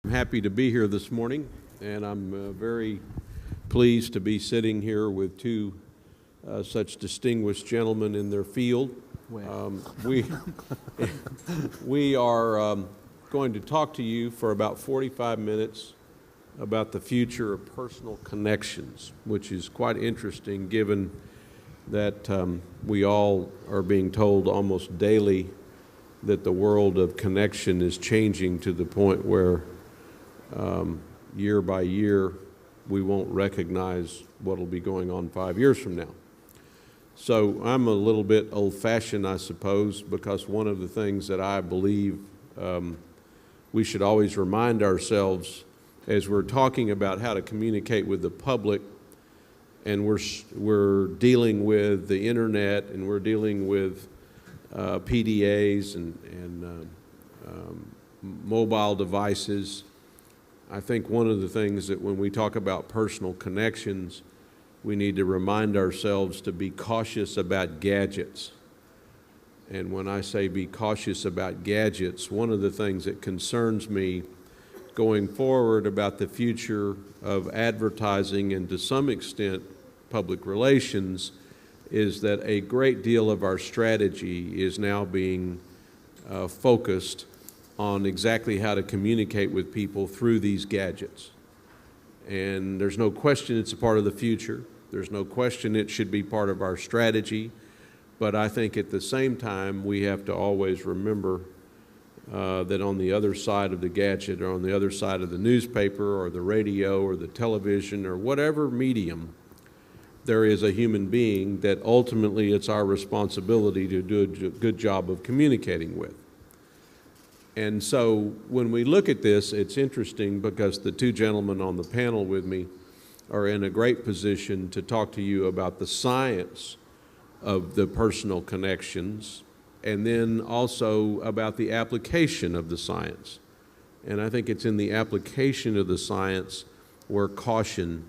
Happy to be here this morning, and I'm very pleased to be sitting here with two such distinguished gentlemen in their field. We are going to talk to you for about 45 minutes about the future of personal connections, which is quite interesting given that we all are being told almost daily that the world of connection is changing to the point where year by year we won't recognize what will be going on 5 years from now. So I'm a little bit old-fashioned, I suppose, because one of the things that I believe we should always remind ourselves as we're talking about how to communicate with the public, and we're dealing with the internet, and we're dealing with PDAs and mobile devices. I think one of the things that when we talk about personal connections, we need to remind ourselves to be cautious about gadgets. And when I say be cautious about gadgets, one of the things that concerns me going forward about the future of advertising and to some extent public relations is that a great deal of our strategy is now being focused on exactly how to communicate with people through these gadgets. And there's no question it's a part of the future. There's no question it should be part of our strategy. But I think at the same time, we have to always remember that on the other side of the gadget or on the other side of the newspaper or the radio or the television or whatever medium, there is a human being that ultimately it's our responsibility to do a good job of communicating with. And so when we look at this, it's interesting because the two gentlemen on the panel with me are in a great position to talk to you about the science of the personal connections and then also about the application of the science. And I think it's in the application of the science where caution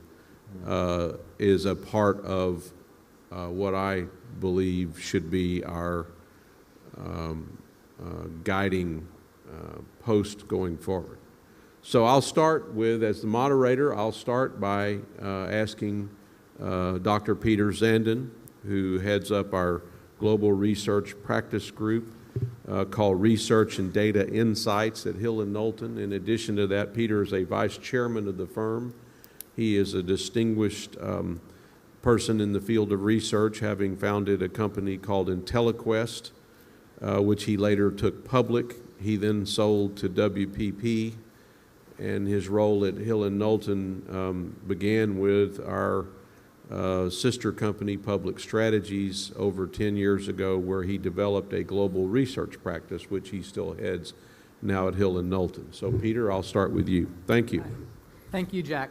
is a part of what I believe should be our guiding post going forward. So I'll start with, as the moderator, I'll start by asking Dr. Peter Zanden, who heads up our global research practice group called Research and Data Insights at Hill & Knowlton. In addition to that, Peter is a vice chairman of the firm. He is a distinguished person in the field of research, having founded a company called IntelliQuest, which he later took public. He then sold to WPP, and his role at Hill & Knowlton began with our sister company, Public Strategies, over 10 years ago, where he developed a global research practice, which he still heads now at Hill & Knowlton. So, Peter, I'll start with you. Thank you. Thank you, Jack.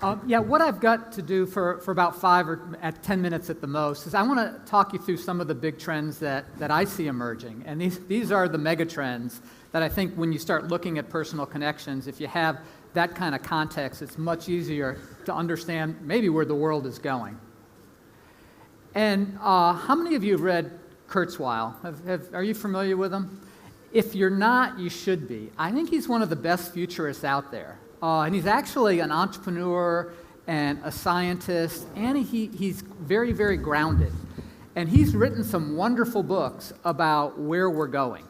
What I've got to do for about 5 or 10 minutes at the most is I want to talk you through some of the big trends that I see emerging. And these are the mega trends that I think when you start looking at personal connections, if you have that kind of context, it's much easier to understand maybe where the world is going. And how many of you have read Kurzweil? Are you familiar with him? If you're not, you should be. I think he's one of the best futurists out there. And he's actually an entrepreneur and a scientist, and he's very, very grounded. And he's written some wonderful books about where we're going.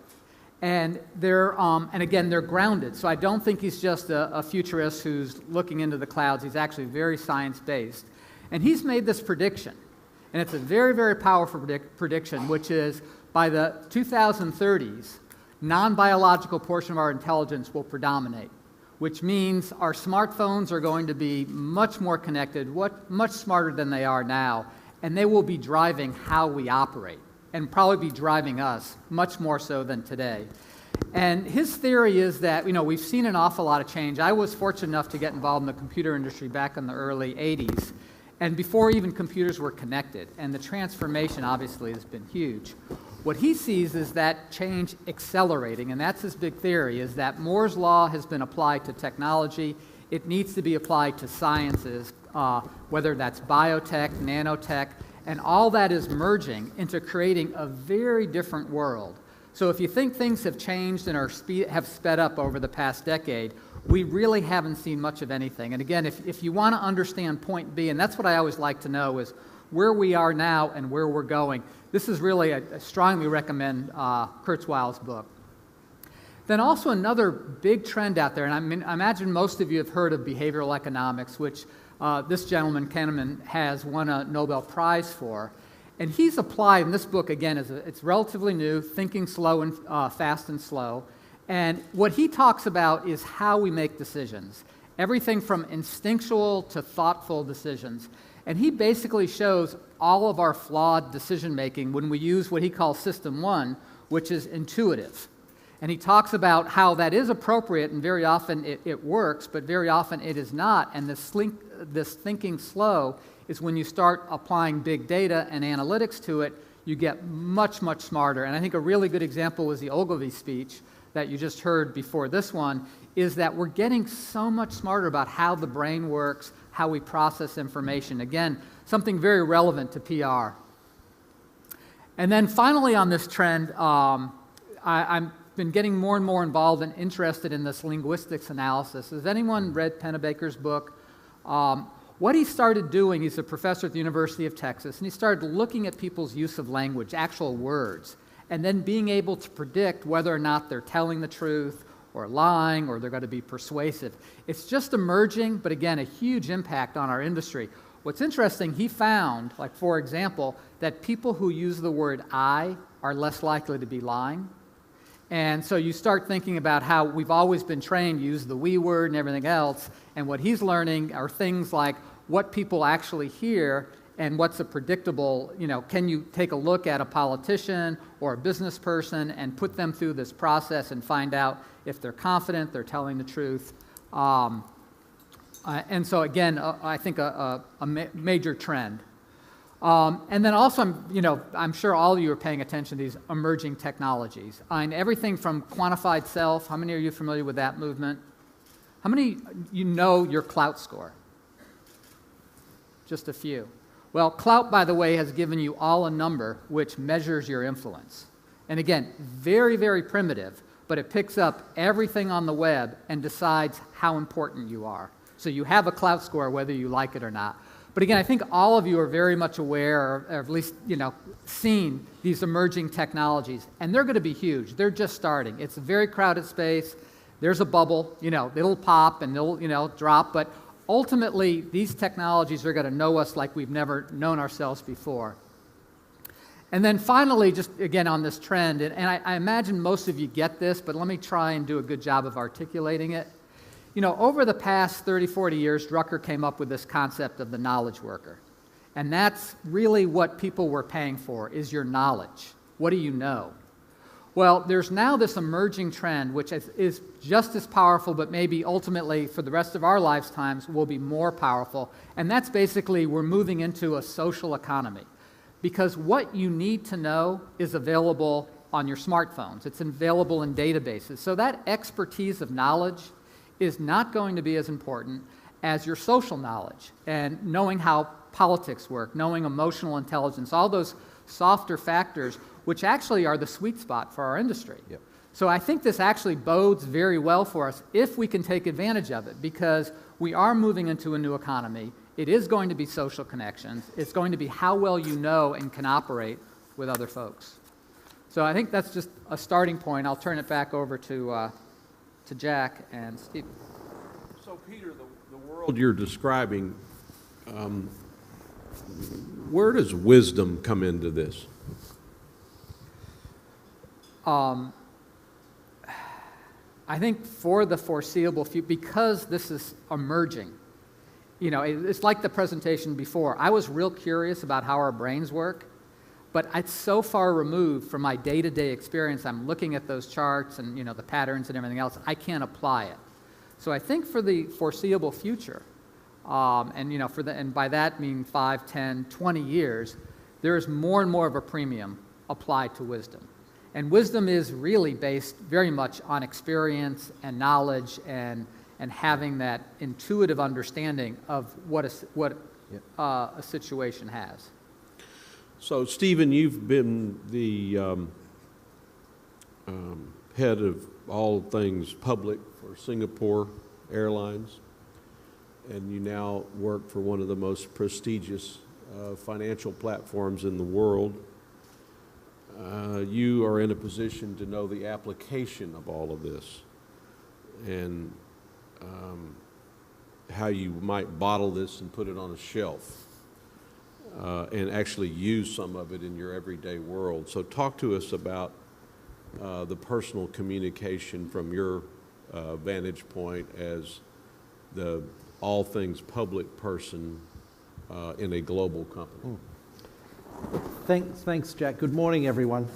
And again, they're grounded. So I don't think he's just a futurist who's looking into the clouds. He's actually very science-based. And he's made this prediction. And it's a very, very powerful prediction, which is by the 2030s, non-biological portion of our intelligence will predominate, which means our smartphones are going to be much more connected, much smarter than they are now, and they will be driving how we operate, and probably be driving us much more so than today. And his theory is that, we've seen an awful lot of change. I was fortunate enough to get involved in the computer industry back in the early 80s, and before even computers were connected, and the transformation obviously has been huge. What he sees is that change accelerating, and that's his big theory, is that Moore's Law has been applied to technology. It needs to be applied to sciences, whether that's biotech, nanotech, and all that is merging into creating a very different world. So if you think things have changed and have sped up over the past decade, we really haven't seen much of anything. And again, if you want to understand point B, and that's what I always like to know, is where we are now and where we're going. This is really, I strongly recommend Kurzweil's book. Then also another big trend out there, and I imagine most of you have heard of behavioral economics, which this gentleman, Kahneman, has won a Nobel Prize for. And he's applied, in this book, again, it's relatively new, Thinking Slow and Fast and Slow. And what he talks about is how we make decisions, everything from instinctual to thoughtful decisions. And he basically shows all of our flawed decision-making when we use what he calls System 1, which is intuitive. And he talks about how that is appropriate, and very often it works, but very often it is not. And this thinking slow is when you start applying big data and analytics to it, you get much, much smarter. And I think a really good example was the Ogilvy speech that you just heard before this one, is that we're getting so much smarter about how the brain works, how we process information. Again, something very relevant to PR. And then finally on this trend, I've been getting more and more involved and interested in this linguistics analysis. Has anyone read Pennebaker's book? What he started doing, he's a professor at the University of Texas, and he started looking at people's use of language, actual words, and then being able to predict whether or not they're telling the truth or lying or they're going to be persuasive. It's just emerging, but again, a huge impact on our industry. What's interesting, he found, like for example, that people who use the word I are less likely to be lying. And so you start thinking about how we've always been trained to use the we word and everything else, and what he's learning are things like what people actually hear and what's a predictable, can you take a look at a politician or a business person and put them through this process and find out if they're confident, they're telling the truth. And so again, I think a major trend. And then also, I'm sure all of you are paying attention to these emerging technologies. And everything from quantified self, how many are you familiar with that movement? How many you know your Klout score? Just a few. Well, Klout, by the way, has given you all a number which measures your influence. And again, very, very primitive, but it picks up everything on the web and decides how important you are. So you have a Klout score whether you like it or not. But again, I think all of you are very much aware, or at least, seen these emerging technologies, and they're going to be huge. They're just starting. It's a very crowded space. There's a bubble, it'll pop and it'll, drop, but ultimately, these technologies are going to know us like we've never known ourselves before. And then finally, just again on this trend, and I imagine most of you get this, but let me try and do a good job of articulating it. Over the past 30, 40 years, Drucker came up with this concept of the knowledge worker. And that's really what people were paying for, is your knowledge. What do you know? Well, there's now this emerging trend, which is just as powerful, but maybe ultimately for the rest of our lifetimes will be more powerful. And that's basically we're moving into a social economy. Because what you need to know is available on your smartphones. It's available in databases. So that expertise of knowledge is not going to be as important as your social knowledge and knowing how politics work, knowing emotional intelligence, all those softer factors, which actually are the sweet spot for our industry. Yep. So I think this actually bodes very well for us if we can take advantage of it, because we are moving into a new economy. It is going to be social connections. It's going to be how well you know and can operate with other folks. So I think that's just a starting point. I'll turn it back over to Jack and Steve. So Peter, the world you're describing, where does wisdom come into this? I think for the foreseeable future, because this is emerging, it's like the presentation before. I was real curious about how our brains work, but it's so far removed from my day-to-day experience. I'm looking at those charts and the patterns and everything else. I can't apply it. So I think for the foreseeable future, and by that mean 5, 10, 20 years, there is more and more of a premium applied to wisdom. And wisdom is really based very much on experience and knowledge and having that intuitive understanding of what a situation has. So, Stephen, you've been the head of all things public for Singapore Airlines, and you now work for one of the most prestigious financial platforms in the world. You are in a position to know the application of all of this and how you might bottle this and put it on a shelf and actually use some of it in your everyday world. So talk to us about the personal communication from your vantage point as the all things public person in a global company. Thanks, Jack. Good morning, everyone.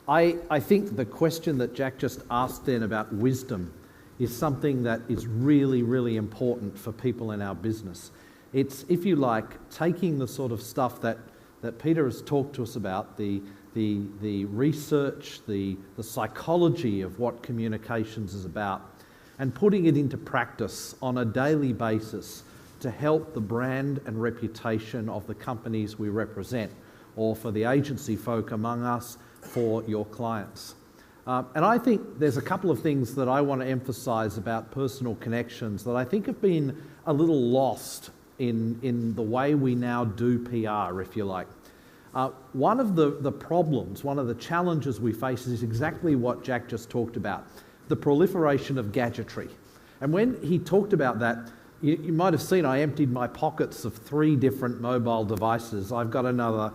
I think the question that Jack just asked then about wisdom is something that is really, really important for people in our business. It's, if you like, taking the sort of stuff that Peter has talked to us about, the research, the psychology of what communications is about, and putting it into practice on a daily basis to help the brand and reputation of the companies we represent, or for the agency folk among us, for your clients. And I think there's a couple of things that I want to emphasize about personal connections that I think have been a little lost in the way we now do PR, if you like. One of the problems, one of the challenges we face is exactly what Jack just talked about, the proliferation of gadgetry. And when he talked about that, you might have seen I emptied my pockets of 3 different mobile devices. I've got another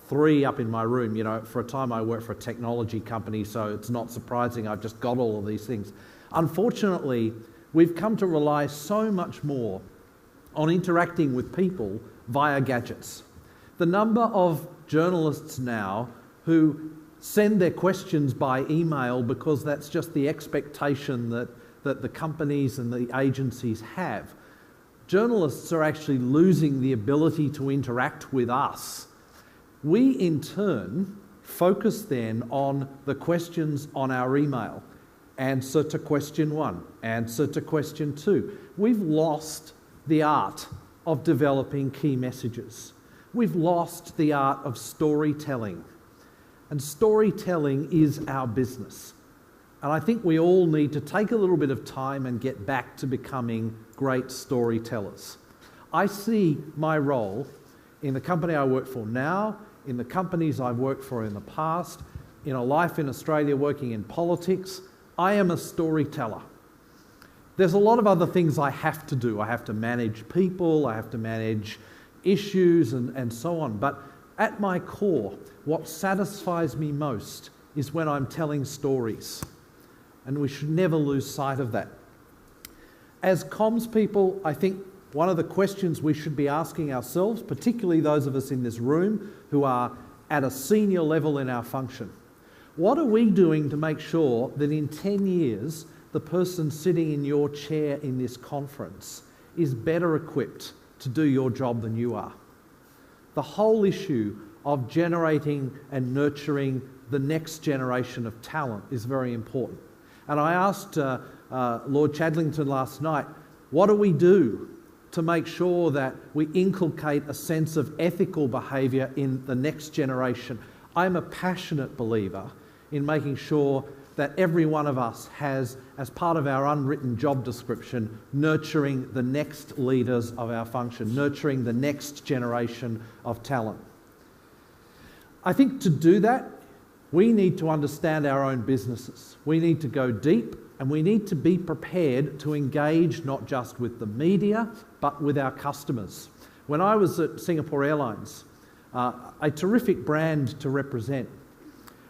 3 up in my room. You know, for a time I worked for a technology company, so it's not surprising I've just got all of these things. Unfortunately, we've come to rely so much more on interacting with people via gadgets. The number of journalists now who send their questions by email because that's just the expectation that the companies and the agencies have. Journalists are actually losing the ability to interact with us. We, in turn, focus then on the questions on our email. Answer to question 1, answer to question 2. We've lost the art of developing key messages. We've lost the art of storytelling. And storytelling is our business. And I think we all need to take a little bit of time and get back to becoming great storytellers. I see my role in the company I work for now, in the companies I've worked for in the past, in a life in Australia working in politics. I am a storyteller. There's a lot of other things I have to do. I have to manage people, I have to manage issues and so on. But at my core, what satisfies me most is when I'm telling stories. And we should never lose sight of that. As comms people, I think one of the questions we should be asking ourselves, particularly those of us in this room who are at a senior level in our function, what are we doing to make sure that in 10 years, the person sitting in your chair in this conference is better equipped to do your job than you are? The whole issue of generating and nurturing the next generation of talent is very important. And I asked Lord Chadlington last night, what do we do to make sure that we inculcate a sense of ethical behaviour in the next generation? I'm a passionate believer in making sure that every one of us has, as part of our unwritten job description, nurturing the next leaders of our function, nurturing the next generation of talent. I think to do that, we need to understand our own businesses. We need to go deep, and we need to be prepared to engage not just with the media, but with our customers. When I was at Singapore Airlines, a terrific brand to represent,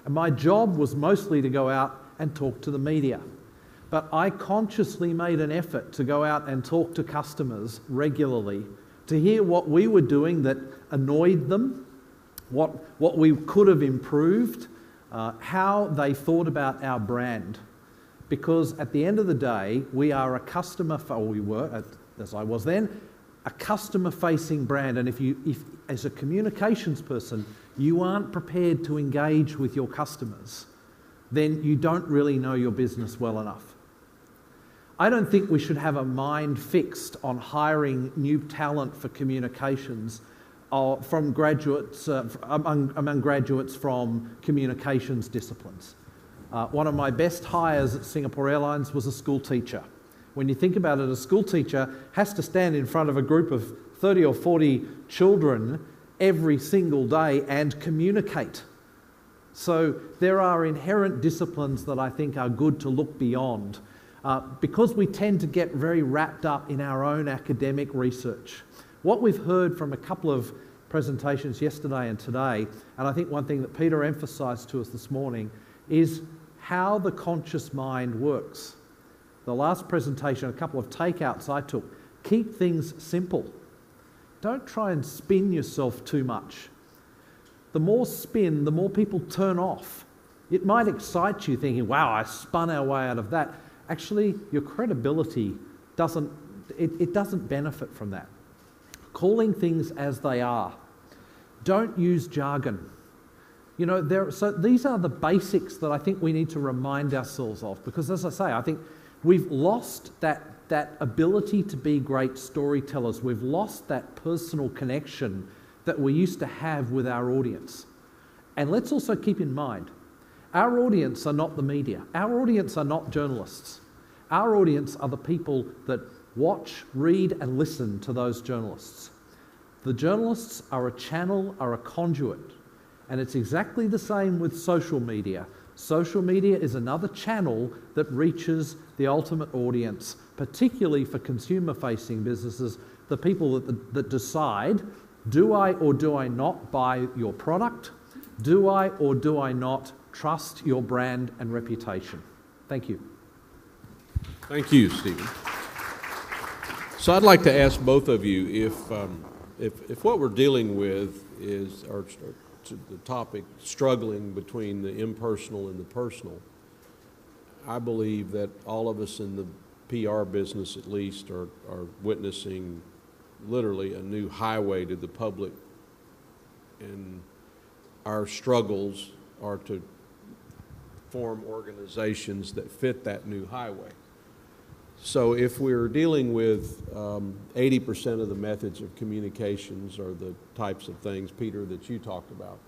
and my job was mostly to go out and talk to the media. But I consciously made an effort to go out and talk to customers regularly to hear what we were doing that annoyed them, what we could have improved, how they thought about our brand. Because at the end of the day, we are a customer, or we were, as I was then, a customer-facing brand. And if as a communications person, you aren't prepared to engage with your customers, then you don't really know your business well enough. I don't think we should have a mind fixed on hiring new talent for communications from graduates, among graduates from communications disciplines. One of my best hires at Singapore Airlines was a school teacher. When you think about it, a school teacher has to stand in front of a group of 30 or 40 children every single day and communicate. So there are inherent disciplines that I think are good to look beyond, because we tend to get very wrapped up in our own academic research. What we've heard from a couple of presentations yesterday and today, and I think one thing that Peter emphasised to us this morning, is how the conscious mind works. The last presentation, a couple of takeouts I took, keep things simple. Don't try and spin yourself too much. The more spin, the more people turn off. It might excite you thinking, wow, I spun our way out of that. Actually, your credibility doesn't benefit from that. Calling things as they are. Don't use jargon. You know, so these are the basics that I think we need to remind ourselves of, because as I say, I think we've lost that ability to be great storytellers. We've lost that personal connection that we used to have with our audience. And let's also keep in mind, our audience are not the media. Our audience are not journalists. Our audience are the people that watch, read, and listen to those journalists. The journalists are a channel, are a conduit. And it's exactly the same with social media. Social media is another channel that reaches the ultimate audience, particularly for consumer-facing businesses, the people that decide, do I or do I not buy your product? Do I or do I not trust your brand and reputation? Thank you. Thank you, Stephen. So I'd like to ask both of you if what we're dealing with is the topic struggling between the impersonal and the personal. I believe that all of us in the PR business, at least, are witnessing literally a new highway to the public, and our struggles are to form organizations that fit that new highway. So if we're dealing with 80% of the methods of communications are the types of things, Peter, that you talked about,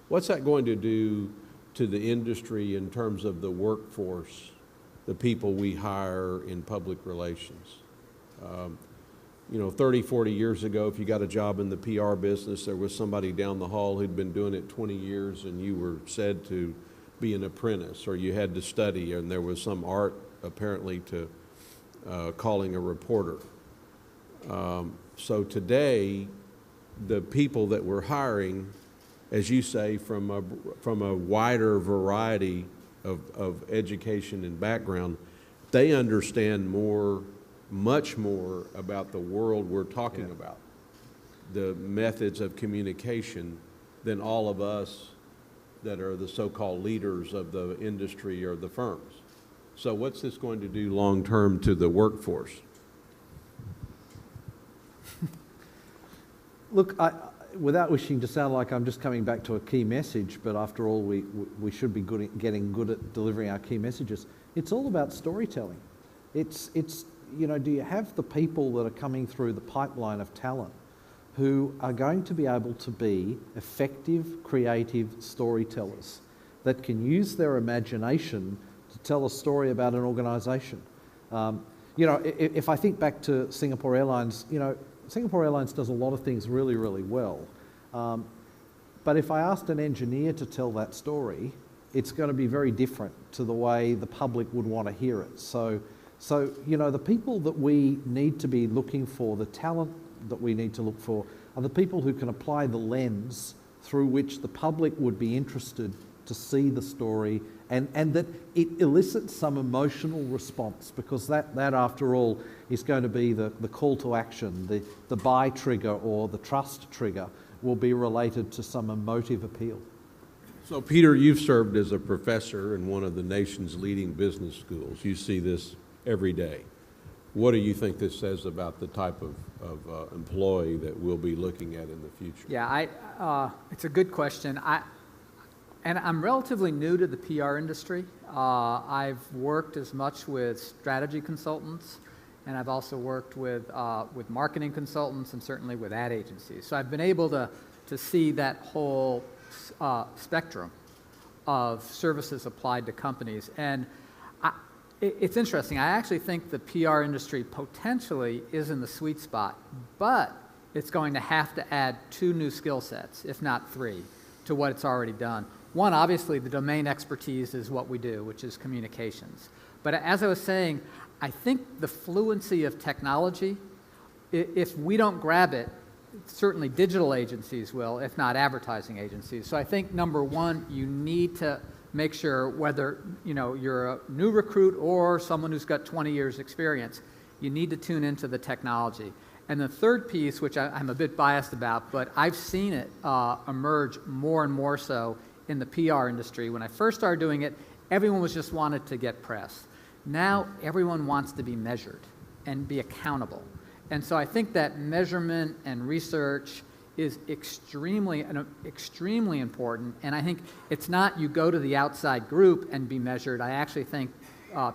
what's that going to do to the industry in terms of the workforce, the people we hire in public relations? 30, 40 years ago, if you got a job in the PR business, there was somebody down the hall who'd been doing it 20 years and you were said to be an apprentice, or you had to study, and there was some art apparently to calling a reporter. So today, the people that we're hiring, as you say, from a wider variety of education and background, they understand much more about the world we're talking about, the methods of communication, than all of us that are the so-called leaders of the industry or the firms. So what's this going to do long-term to the workforce? Look, without wishing to sound like I'm just coming back to a key message, but after all, we should be getting good at delivering our key messages. It's all about storytelling. It's do you have the people that are coming through the pipeline of talent who are going to be able to be effective, creative storytellers that can use their imagination to tell a story about an organisation? If I think back to Singapore Airlines, Singapore Airlines does a lot of things really, really well. But if I asked an engineer to tell that story, it's going to be very different to the way the public would want to hear it. So the people that we need to be looking for, the talent that we need to look for, are the people who can apply the lens through which the public would be interested to see the story, and that it elicits some emotional response, because that after all is going to be the call to action. The buy trigger or the trust trigger will be related to some emotive appeal. So Peter, you've served as a professor in one of the nation's leading business schools. You see this every day. What do you think this says about the type of employee that we'll be looking at in the future? Yeah, it's a good question. I'm relatively new to the PR industry. I've worked as much with strategy consultants, and I've also worked with marketing consultants, and certainly with ad agencies. So I've been able to see that whole spectrum. of services applied to companies. And it's interesting. I actually think the PR industry potentially is in the sweet spot, but it's going to have to add 2 new skill sets, if not 3, to what it's already done. One, obviously, the domain expertise is what we do, which is communications. But as I was saying, I think the fluency of technology, if we don't grab it, certainly digital agencies will, if not advertising agencies. So I think, number one, you need to make sure whether you're a new recruit or someone who's got 20 years experience, you need to tune into the technology. And the third piece, which I'm a bit biased about, but I've seen it emerge more and more so in the PR industry. When I first started doing it, everyone was just wanted to get press. Now everyone wants to be measured and be accountable. And so I think that measurement and research is extremely important. And I think it's not you go to the outside group and be measured. I actually think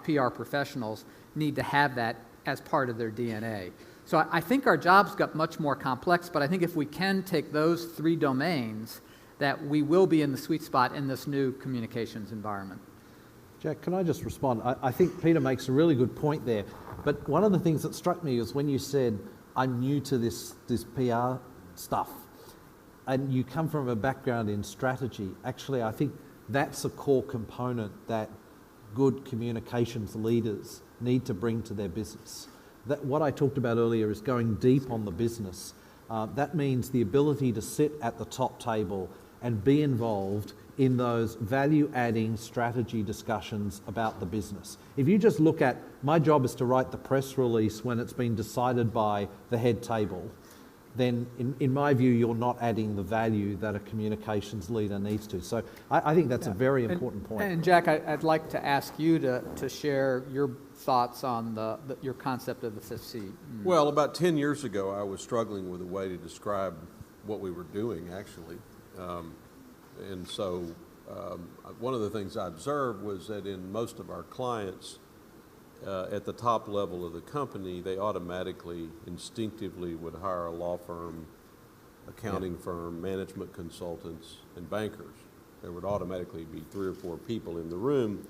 PR professionals need to have that as part of their DNA. So I think our jobs got much more complex, but I think if we can take those 3 domains, that we will be in the sweet spot in this new communications environment. Jack, can I just respond? I think Peter makes a really good point there. But one of the things that struck me is when you said, I'm new to this PR stuff, and you come from a background in strategy. Actually, I think that's a core component that good communications leaders need to bring to their business. That what I talked about earlier is going deep on the business. That means the ability to sit at the top table and be involved in those value-adding strategy discussions about the business. If you just look at, my job is to write the press release when it's been decided by the head table, then in my view, you're not adding the value that a communications leader needs to. So I think that's a very important point. And Jack, I'd like to ask you to share your thoughts on your concept of the 5th seat. Well, about 10 years ago, I was struggling with a way to describe what we were doing, actually. And so one of the things I observed was that in most of our clients, at the top level of the company, they automatically, instinctively would hire a law firm, accounting firm, management consultants, and bankers. There would automatically be 3 or 4 people in the room,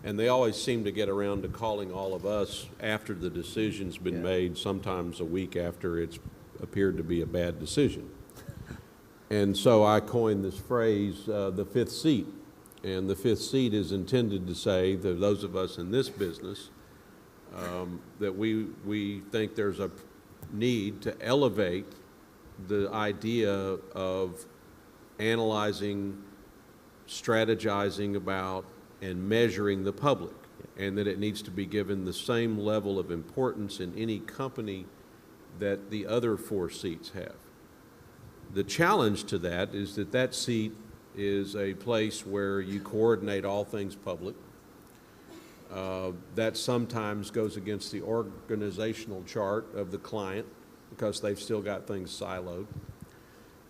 and they always seem to get around to calling all of us after the decision's been made, sometimes a week after it's appeared to be a bad decision. And so I coined this phrase, the 5th seat. And the 5th seat is intended to say that those of us in this business, that we think there's a need to elevate the idea of analyzing, strategizing about, and measuring the public, and that it needs to be given the same level of importance in any company that the other 4 seats have. The challenge to that is that seat is a place where you coordinate all things public. That sometimes goes against the organizational chart of the client because they've still got things siloed.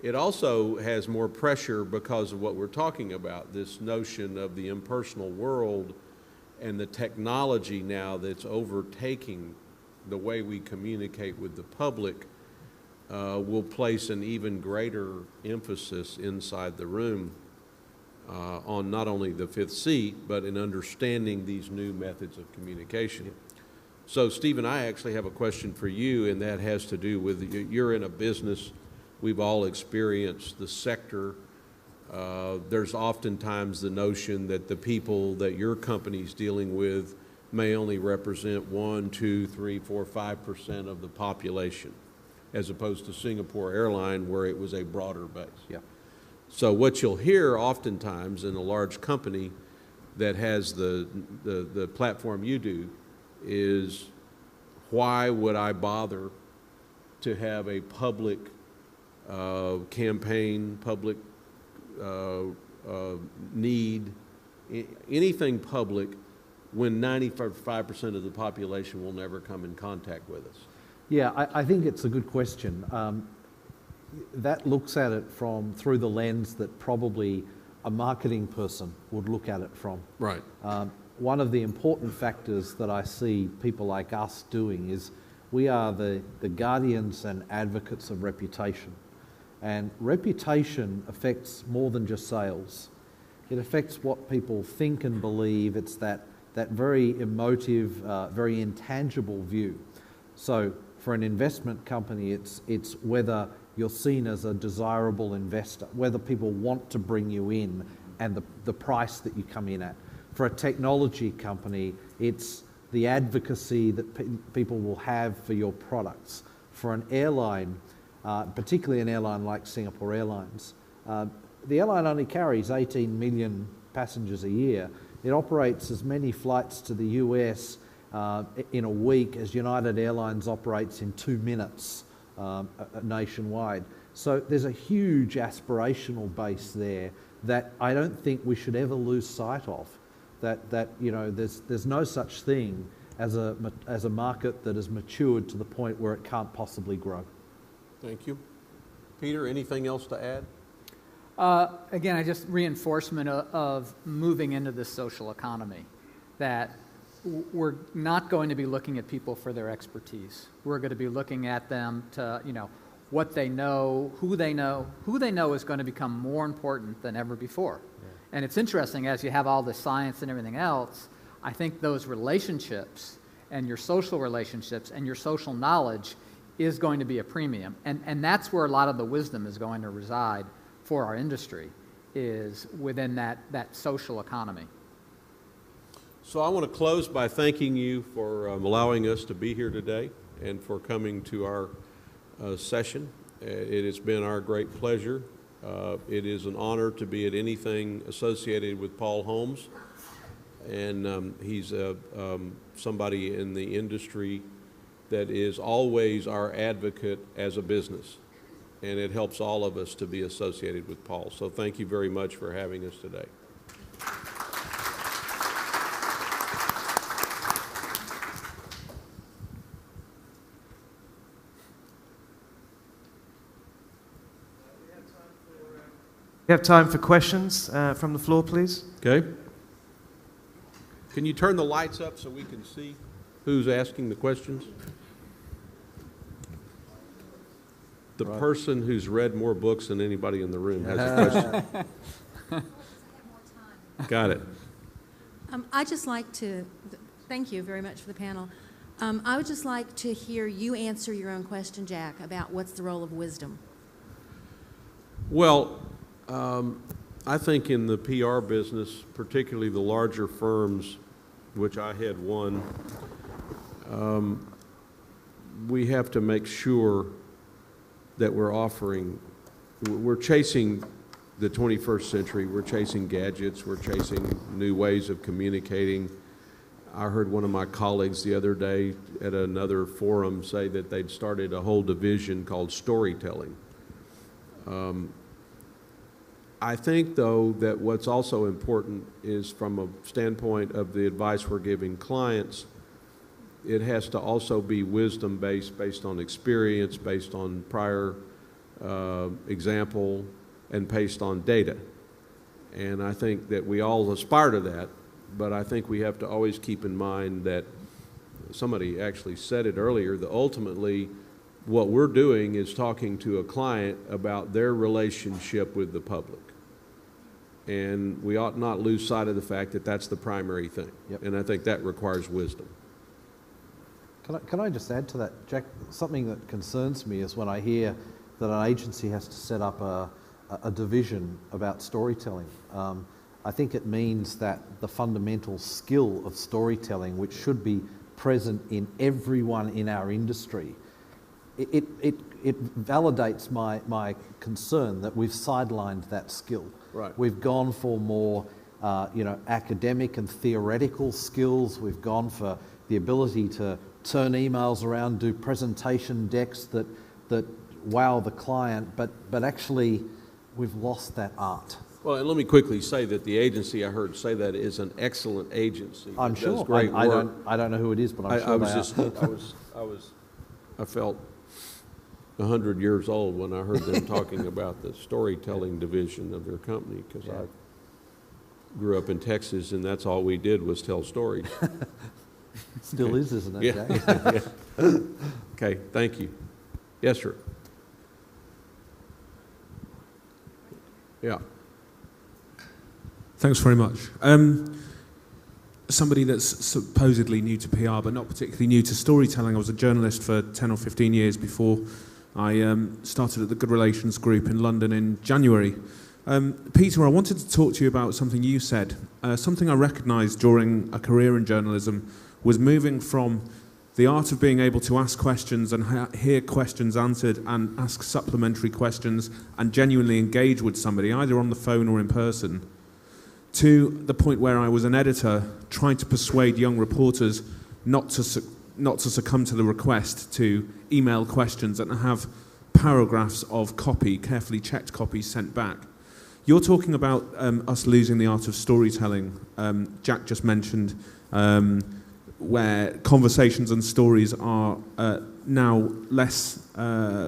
It also has more pressure because of what we're talking about, this notion of the impersonal world and the technology now that's overtaking the way we communicate with the public will place an even greater emphasis inside the room on not only the 5th seat, but in understanding these new methods of communication. So, Stephen, I actually have a question for you, and that has to do with, you're in a business, we've all experienced the sector. There's oftentimes the notion that the people that your company's dealing with may only represent 1, 2, 3, 4, 5% of the population, as opposed to Singapore Airline, where it was a broader base. Yeah. So what you'll hear oftentimes in a large company that has the platform you do is, why would I bother to have a public campaign, public need, anything public, when 95% of the population will never come in contact with us? Yeah, I think it's a good question. That looks at it through the lens that probably a marketing person would look at it from. Right. One of the important factors that I see people like us doing is we are the guardians and advocates of reputation. And reputation affects more than just sales. It affects what people think and believe. It's that very emotive, very intangible view. So for an investment company, it's whether you're seen as a desirable investor, whether people want to bring you in, and the price that you come in at. For a technology company, it's the advocacy that people will have for your products. For an airline, particularly an airline like Singapore Airlines, the airline only carries 18 million passengers a year. It operates as many flights to the US in a week as United Airlines operates in 2 minutes nationwide. So there's a huge aspirational base there that I don't think we should ever lose sight of. That you know, there's no such thing as a market that has matured to the point where it can't possibly grow. Thank you. Peter, anything else to add? Again, I just reinforcement of moving into this social economy, that we're not going to be looking at people for their expertise. We're going to be looking at them to, you know, what they know, who they know. Who they know is going to become more important than ever before. Yeah. And it's interesting, as you have all the science and everything else, I think those relationships and your social relationships and your social knowledge is going to be a premium. And that's where a lot of the wisdom is going to reside for our industry, is within that social economy. So I want to close by thanking you for allowing us to be here today and for coming to our session. It has been our great pleasure. It is an honor to be at anything associated with Paul Holmes, and he's somebody in the industry that is always our advocate as a business, and it helps all of us to be associated with Paul. So thank you very much for having us today. We have time for questions from the floor, please. Okay. Can you turn the lights up so we can see who's asking the questions? The person who's read more books than anybody in the room has a question. Got it. I'd just like to, thank you very much for the panel. I would just like to hear you answer your own question, Jack, about what's the role of wisdom. Well, I think in the PR business, particularly the larger firms, which I had one, we have to make sure that we're chasing the 21st century, we're chasing gadgets, we're chasing new ways of communicating. I heard one of my colleagues the other day at another forum say that they'd started a whole division called storytelling. I think, though, that what's also important is from a standpoint of the advice we're giving clients, it has to also be wisdom-based, based on experience, based on prior example, and based on data. And I think that we all aspire to that, but I think we have to always keep in mind that somebody actually said it earlier, that ultimately what we're doing is talking to a client about their relationship with the public. And we ought not lose sight of the fact that that's the primary thing. Yep. And I think that requires wisdom. Can I just add to that, Jack? Something that concerns me is when I hear that an agency has to set up a division about storytelling. I think it means that the fundamental skill of storytelling, which should be present in everyone in our industry, it validates my concern that we've sidelined that skill. Right. We've gone for more, academic and theoretical skills. We've gone for the ability to turn emails around, do presentation decks that wow the client, but actually we've lost that art. Well, and let me quickly say that the agency I heard say that is an excellent agency. I'm sure. Does great work. I don't know who it is, but I'm sure I felt 100 years old when I heard them talking about the storytelling division of their company, because I grew up in Texas and that's all we did was tell stories. Still is, isn't it? Yeah. Yeah. Okay, thank you. Yes, sir. Yeah. Thanks very much. Somebody that's supposedly new to PR, but not particularly new to storytelling. I was a journalist for 10 or 15 years before I started at the Good Relations Group in London in January. Peter, I wanted to talk to you about something you said. Something I recognised during a career in journalism was moving from the art of being able to ask questions and hear questions answered and ask supplementary questions and genuinely engage with somebody, either on the phone or in person, to the point where I was an editor trying to persuade young reporters not to succumb to the request to email questions and have paragraphs of copy, carefully checked copies sent back. You're talking about us losing the art of storytelling. Jack just mentioned where conversations and stories are now less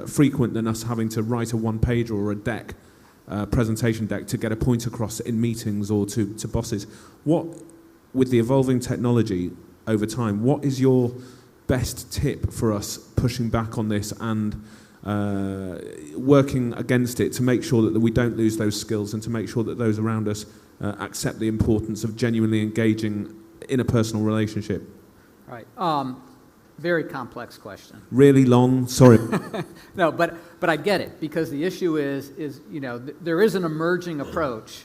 frequent than us having to write a one-pager or a deck, presentation deck, to get a point across in meetings or to bosses. What, with the evolving technology over time, what is your best tip for us pushing back on this and working against it to make sure that we don't lose those skills and to make sure that those around us accept the importance of genuinely engaging in a personal relationship? Right. Very complex question. Really long, sorry. No, but I get it, because the issue is there is an emerging approach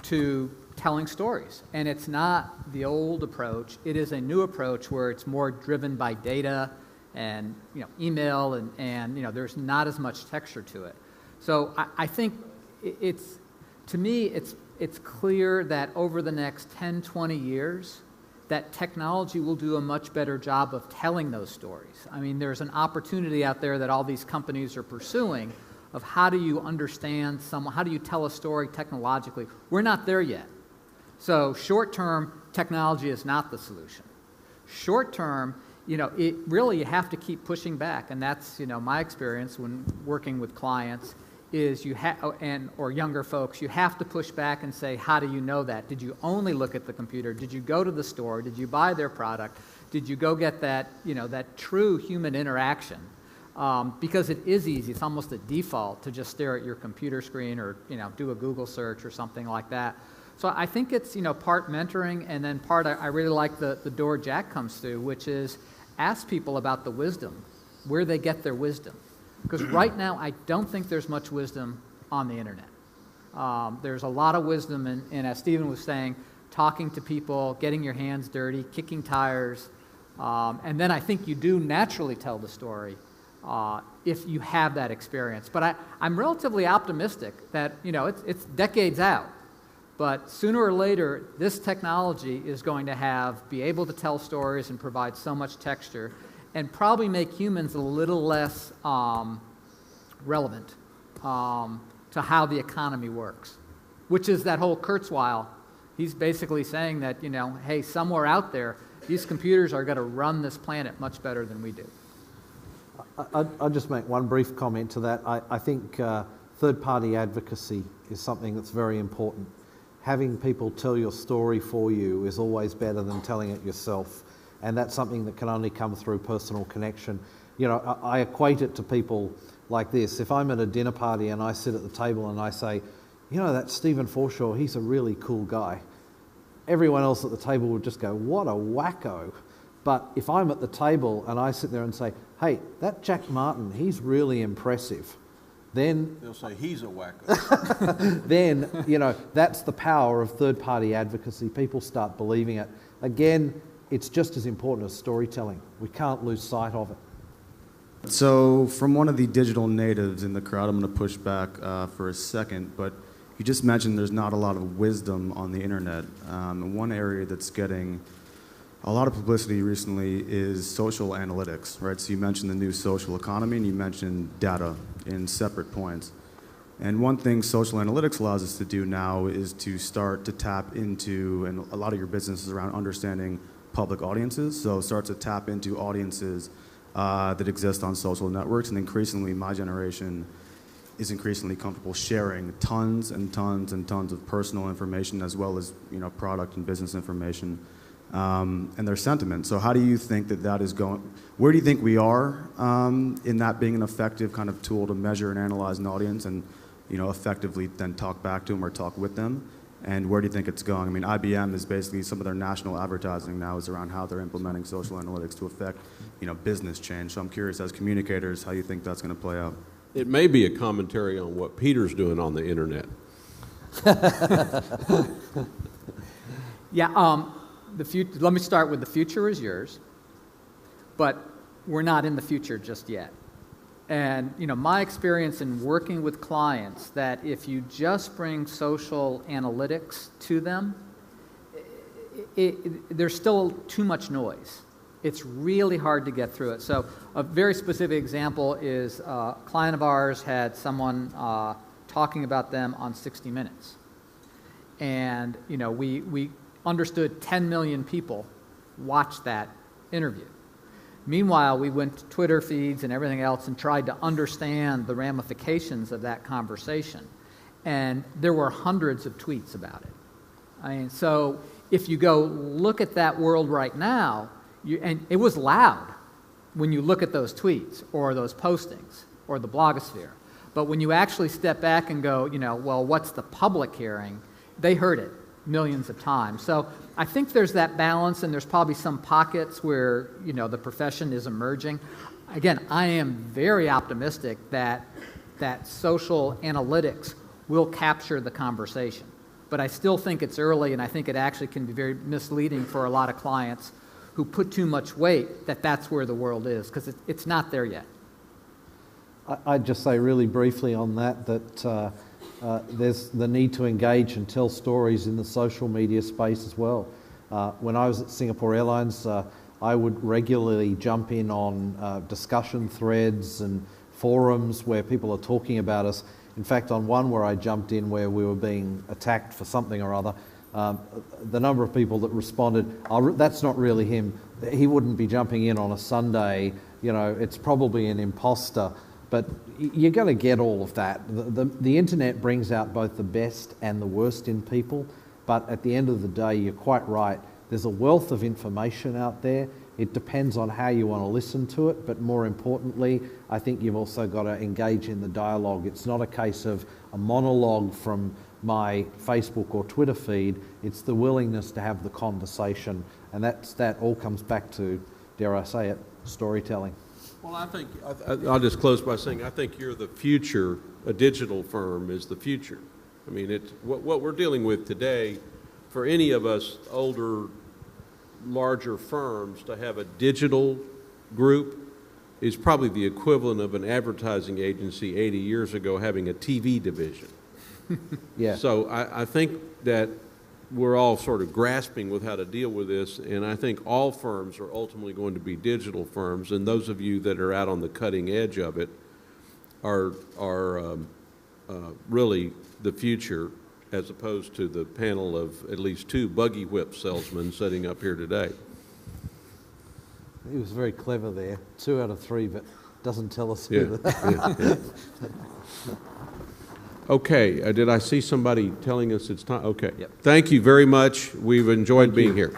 to telling stories, and it's not the old approach. It is a new approach where it's more driven by data and email and there's not as much texture to it. So I think to me it's clear that over the next 10, 20 years that technology will do a much better job of telling those stories. I mean, there's an opportunity out there that all these companies are pursuing of how do you understand someone, how do you tell a story technologically. We're not there yet. So short-term, technology is not the solution. Short-term, it really, you have to keep pushing back, and that's, my experience when working with clients is or younger folks, you have to push back and say, how do you know that? Did you only look at the computer? Did you go to the store? Did you buy their product? Did you go get that, that true human interaction? Because it is easy, it's almost a default to just stare at your computer screen or, do a Google search or something like that. So I think it's, part mentoring, and then part, I really like the door Jack comes through, which is ask people about the wisdom, where they get their wisdom. Because right now, I don't think there's much wisdom on the internet. There's a lot of wisdom in, as Stephen was saying, talking to people, getting your hands dirty, kicking tires, and then I think you do naturally tell the story if you have that experience. But I'm relatively optimistic that, it's decades out. But sooner or later, this technology is going to be able to tell stories and provide so much texture and probably make humans a little less relevant to how the economy works, which is that whole Kurzweil. He's basically saying that, hey, somewhere out there, these computers are going to run this planet much better than we do. I'll just make one brief comment to that. I think third-party advocacy is something that's very important. Having people tell your story for you is always better than telling it yourself. And that's something that can only come through personal connection. I equate it to people like this. If I'm at a dinner party and I sit at the table and I say, that Stephen Forshaw, he's a really cool guy, everyone else at the table would just go, what a wacko. But if I'm at the table and I sit there and say, hey, that Jack Martin, he's really impressive, then they'll say he's a wacko. Then, that's the power of third-party advocacy. People start believing it. Again, it's just as important as storytelling. We can't lose sight of it. So from one of the digital natives in the crowd, I'm going to push back for a second, but you just mentioned there's not a lot of wisdom on the internet. And one area that's getting a lot of publicity recently is social analytics, right? So you mentioned the new social economy and you mentioned data in separate points. And one thing social analytics allows us to do now is to start to tap into, and a lot of your business is around understanding public audiences, so start to tap into audiences that exist on social networks, and increasingly my generation is increasingly comfortable sharing tons and tons and tons of personal information as well as product and business information and their sentiment. So how do you think that is going, where do you think we are in that being an effective kind of tool to measure and analyze an audience and effectively then talk back to them or talk with them? And where do you think it's going? I mean, IBM is basically, some of their national advertising now is around how they're implementing social analytics to affect, business change. So I'm curious, as communicators, how you think that's going to play out. It may be a commentary on what Peter's doing on the internet. Yeah, let me start with the future is yours, but we're not in the future just yet. And, my experience in working with clients, that if you just bring social analytics to them, there's still too much noise. It's really hard to get through it. So a very specific example is a client of ours had someone talking about them on 60 Minutes. And, we understood 10 million people watched that interview. Meanwhile, we went to Twitter feeds and everything else and tried to understand the ramifications of that conversation. And there were hundreds of tweets about it. I mean, so if you go look at that world right now, and it was loud when you look at those tweets or those postings or the blogosphere. But when you actually step back and go, well, what's the public hearing? They heard it millions of times. So I think there's that balance, and there's probably some pockets where, the profession is emerging. Again, I am very optimistic that social analytics will capture the conversation. But I still think it's early, and I think it actually can be very misleading for a lot of clients who put too much weight that that's where the world is, because it's not there yet. I'd just say really briefly on that there's the need to engage and tell stories in the social media space as well. When I was at Singapore Airlines, I would regularly jump in on discussion threads and forums where people are talking about us. In fact, on one where I jumped in where we were being attacked for something or other, the number of people that responded, that's not really him. He wouldn't be jumping in on a Sunday. It's probably an imposter. But you're going to get all of that. The internet brings out both the best and the worst in people, but at the end of the day, you're quite right. There's a wealth of information out there. It depends on how you want to listen to it, but more importantly, I think you've also got to engage in the dialogue. It's not a case of a monologue from my Facebook or Twitter feed. It's the willingness to have the conversation, and that all comes back to, dare I say it, storytelling. Well, I think, I'll just close by saying, I think you're the future. A digital firm is the future. I mean, it's what we're dealing with today, for any of us older, larger firms to have a digital group is probably the equivalent of an advertising agency 80 years ago having a TV division. Yeah. So I think that we're all sort of grasping with how to deal with this, and I think all firms are ultimately going to be digital firms, and those of you that are out on the cutting edge of it are really the future, as opposed to the panel of at least 2 buggy whip salesmen sitting up here today. He was very clever there. 2 out of 3, but doesn't tell us Yeah, who. yeah. Okay, did I see somebody telling us it's time? Okay. Yep. Thank you very much. We've enjoyed being here.